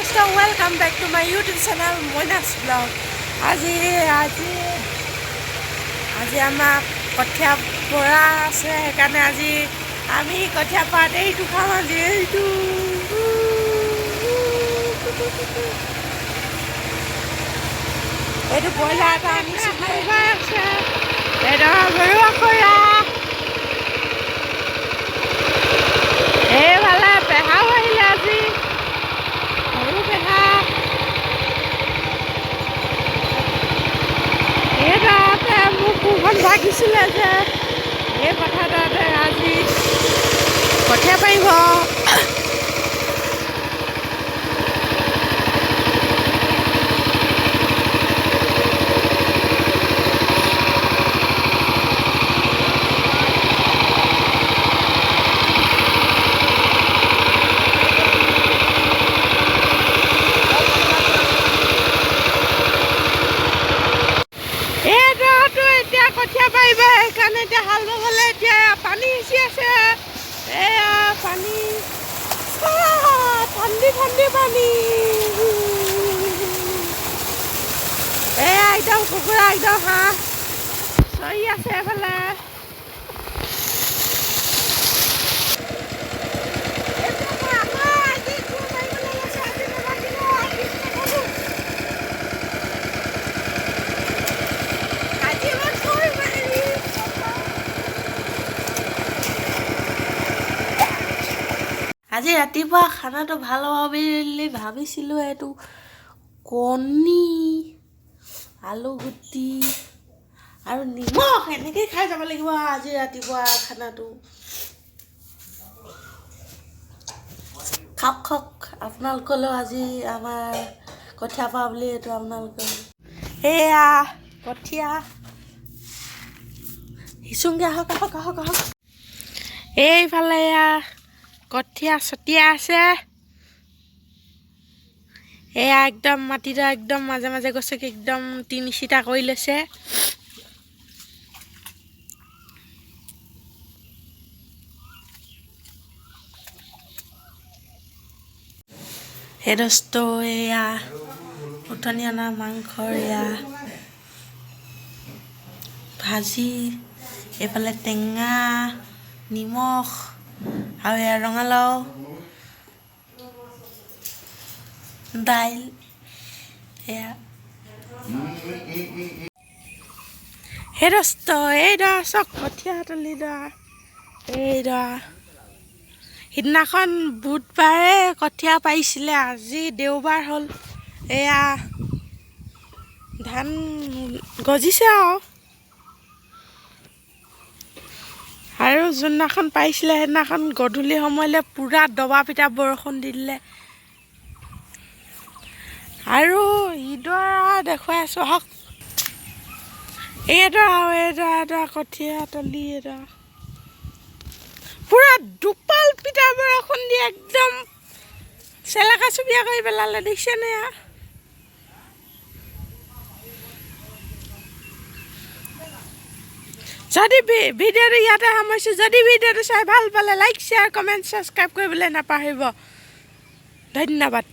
so welcome back to my YouTube channel moynas vlog. আজি আমাৰ কঠিয়া পৰা আছে সেইকাৰণে আজি আমি কঠিয়া পাত এইটো খাম আজি এইটো ব্ৰইলাৰ এটা আনিছোঁ আছে এটা বৰুৱা কৰা এইফালে পেহাও আহিলে আজি সৰু পেহা এইটাতে মোক কোৰখন ভাগিছিলে যে এই পথাৰতে আজি কঠিয়া পাৰিব এতিয়া কঠিয়া পাৰিব সেইকাৰণে এতিয়া হাল বাবলৈ এতিয়া পানী সিঁচি আছে এয়া পানী ঠাণ্ডি পানী এয়া একদম কুকুৰা একদম হাঁহ চৰি আছে এইফালে আজি ৰাতিপুৱা খানাটো ভাল হ'ব বুলি ভাবিছিলোঁ এইটো কণী আলু গুটি আৰু নিমখ এনেকৈ খাই যাব লাগিব আজি ৰাতিপুৱা খানাটো খাওক আপোনালোকলৈও আজি আমাৰ কঠীয়া পা বুলি এইটো আপোনালোকে এয়া কঠীয়া সিঁচোংগে আহক এইফালে এয়া কঠীয়া ছটিয়াই আছে এয়া একদম মাটিটা একদম মাজে গছকি একদম তিনি চিটা কৰি লৈছে হেৰস্ত এয়া উঠনি অনা মাংসৰ এয়া ভাজি এইফালে টেঙা নিমখ আৰু এয়া ৰঙালাও দাইল এয়া হেৰস্ত এইডৰা চক কঠীয়া তলিডৰা এইডৰা সিদিনাখন বুধবাৰে কঠীয়া পাৰিছিলে আজি দেওবাৰ হ'ল এয়া ধান গজিছে আৰু যোনদিনাখন পাৰিছিলে সেইদিনাখন গধূলি সময়লৈ পূৰা দবা পিটা বৰষুণ দি দিলে আৰু ইডৰা দেখুৱাই আছোঁ হওক এইডৰা কঠীয়া তলি এডৰা পূৰা দুপাল পিটা বৰষুণ দি একদম চেলেকা চুবিয়া কৰি পেলালে দেখিছেনে যদি ভিডিঅ'টো ইয়াতে সামৰিছোঁ যদি ভিডিঅ'টো চাই ভাল পালে লাইক শ্বেয়াৰ কমেণ্ট ছাবস্ক্ৰাইব কৰিবলৈ নাপাহৰিব ধন্যবাদ।